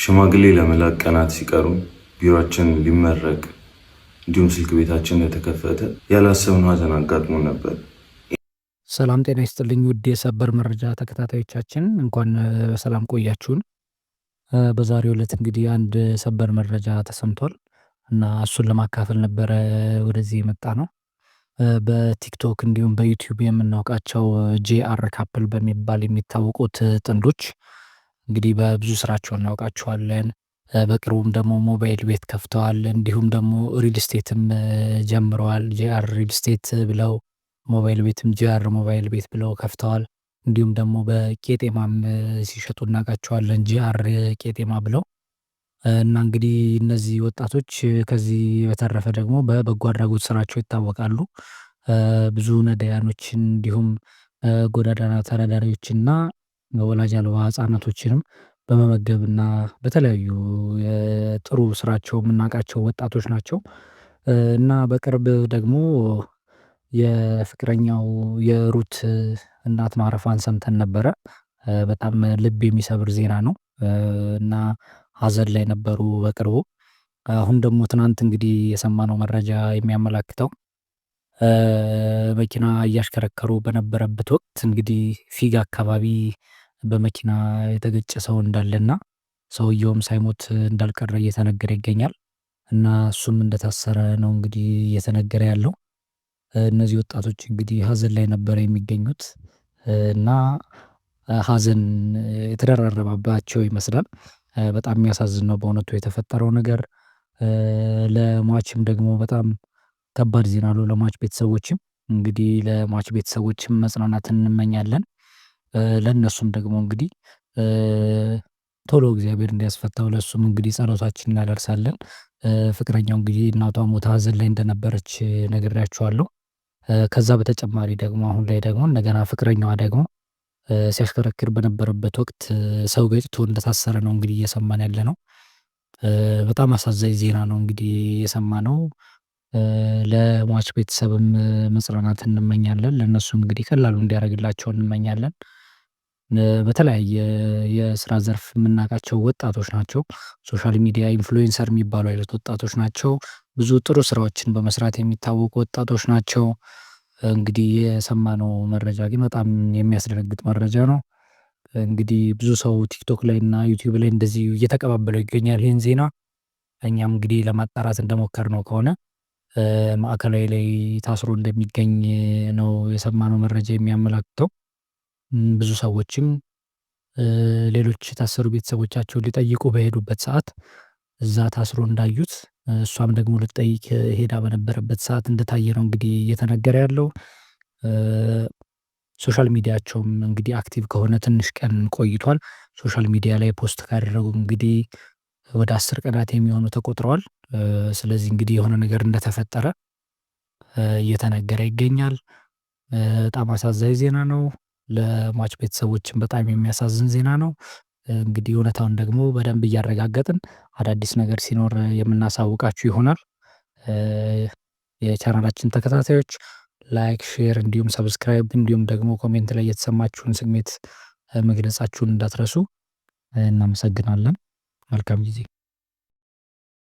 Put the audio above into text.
ሽማግሌ ለመላክ ቀናት ሲቀሩ ቢሮአችን ሊመረቅ እንዲሁም ስልክ ቤታችን የተከፈተ ያላሰብነው ሀዘን አጋጥሞን ነበር። ሰላም ጤና ይስጥልኝ ውድ የሰበር መረጃ ተከታታዮቻችን እንኳን በሰላም ቆያችሁን። በዛሬው ዕለት እንግዲህ አንድ ሰበር መረጃ ተሰምቷል እና እሱን ለማካፈል ነበረ ወደዚህ የመጣነው። በቲክቶክ እንዲሁም በዩቲዩብ የምናውቃቸው ጄአር ካፕል በሚባል የሚታወቁት ጥንዶች እንግዲህ በብዙ ስራቸው እናውቃቸዋለን። በቅርቡም ደግሞ ሞባይል ቤት ከፍተዋል እንዲሁም ደግሞ ሪል ስቴትም ጀምረዋል። ጄአር ሪል ስቴት ብለው ሞባይል ቤትም ጄአር ሞባይል ቤት ብለው ከፍተዋል። እንዲሁም ደግሞ በቄጤማም ሲሸጡ እናውቃቸዋለን ጄአር ቄጤማ ብለው። እና እንግዲህ እነዚህ ወጣቶች ከዚህ በተረፈ ደግሞ በበጎ አድራጎት ስራቸው ይታወቃሉ። ብዙ ነዳያኖችን እንዲሁም ጎዳና ተዳዳሪዎችና ወላጅ አልባ ህፃናቶችንም በመመገብና በተለያዩ የጥሩ ስራቸው የምናውቃቸው ወጣቶች ናቸው። እና በቅርብ ደግሞ የፍቅረኛው የሩት እናት ማረፏን ሰምተን ነበረ። በጣም ልብ የሚሰብር ዜና ነው። እና ሀዘን ላይ ነበሩ በቅርቡ። አሁን ደግሞ ትናንት እንግዲህ የሰማነው መረጃ የሚያመላክተው መኪና እያሽከረከሩ በነበረበት ወቅት እንግዲህ ፊጋ አካባቢ በመኪና የተገጨ ሰው እንዳለና ሰውየውም ሳይሞት እንዳልቀረ እየተነገረ ይገኛል። እና እሱም እንደታሰረ ነው እንግዲህ እየተነገረ ያለው። እነዚህ ወጣቶች እንግዲህ ሀዘን ላይ ነበረ የሚገኙት እና ሀዘን የተደራረበባቸው ይመስላል። በጣም የሚያሳዝን ነው በእውነቱ የተፈጠረው ነገር። ለሟችም ደግሞ በጣም ከባድ ዜና ነው። ለሟች ቤተሰቦችም እንግዲህ ለሟች ቤተሰቦችም መጽናናትን እንመኛለን። ለእነሱም ደግሞ እንግዲህ ቶሎ እግዚአብሔር እንዲያስፈታው ለእሱም እንግዲህ ጸሎታችንን እናደርሳለን። ፍቅረኛው እንግዲህ እናቷ ሞታ ሀዘን ላይ እንደነበረች ነግሬያችኋለሁ። ከዛ በተጨማሪ ደግሞ አሁን ላይ ደግሞ እንደገና ፍቅረኛዋ ደግሞ ሲያሽከረክር በነበረበት ወቅት ሰው ገጭቶ እንደታሰረ ነው እንግዲህ እየሰማን ያለነው። በጣም አሳዛኝ ዜና ነው እንግዲህ የሰማነው። ለሟች ቤተሰብም መጽናናትን እንመኛለን ለእነሱም እንግዲህ ቀላሉ እንዲያደርግላቸው እንመኛለን። በተለያየ የስራ ዘርፍ የምናውቃቸው ወጣቶች ናቸው። ሶሻል ሚዲያ ኢንፍሉዌንሰር የሚባሉ አይነት ወጣቶች ናቸው። ብዙ ጥሩ ስራዎችን በመስራት የሚታወቁ ወጣቶች ናቸው። እንግዲህ የሰማነው መረጃ ግን በጣም የሚያስደነግጥ መረጃ ነው። እንግዲህ ብዙ ሰው ቲክቶክ ላይ እና ዩቲዩብ ላይ እንደዚህ እየተቀባበለው ይገኛል ይሄን ዜና። እኛም እንግዲህ ለማጣራት እንደሞከርነው ከሆነ ማዕከላዊ ላይ ታስሮ እንደሚገኝ ነው የሰማነው መረጃ የሚያመላክተው። ብዙ ሰዎችም ሌሎች የታሰሩ ቤተሰቦቻቸውን ሊጠይቁ በሄዱበት ሰዓት እዛ ታስሮ እንዳዩት እሷም ደግሞ ልትጠይቅ ሄዳ በነበረበት ሰዓት እንደታየ ነው እንግዲህ እየተነገረ ያለው። ሶሻል ሚዲያቸውም እንግዲህ አክቲቭ ከሆነ ትንሽ ቀን ቆይቷል። ሶሻል ሚዲያ ላይ ፖስት ካደረጉ እንግዲህ ወደ 10 ቀናት የሚሆኑ ተቆጥረዋል። ስለዚህ እንግዲህ የሆነ ነገር እንደተፈጠረ እየተነገረ ይገኛል። በጣም አሳዛኝ ዜና ነው። ለሟች ቤተሰቦችም በጣም የሚያሳዝን ዜና ነው። እንግዲህ እውነታውን ደግሞ በደንብ እያረጋገጥን አዳዲስ ነገር ሲኖር የምናሳውቃችሁ ይሆናል። የቻናላችን ተከታታዮች ላይክ ሼር እንዲሁም ሰብስክራይብ እንዲሁም ደግሞ ኮሜንት ላይ የተሰማችሁን ስሜት መግለጻችሁን እንዳትረሱ። እናመሰግናለን። መልካም ጊዜ